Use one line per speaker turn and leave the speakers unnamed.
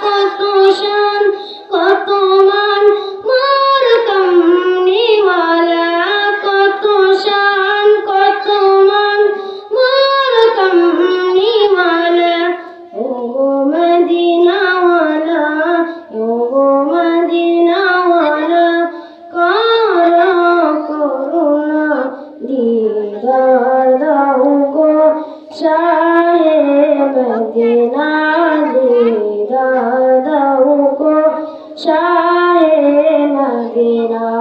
কত শান কত মান মোর কমলিওয়ালা, কত শান কত মান মোর কমলিওয়ালা। ও গো মদিনাওয়ালা, ও গো মদিনাওয়ালা, করো করুণা দিদার দাও গো শাহে মদিনা, দিদার দাও গো শাহে মদিনা।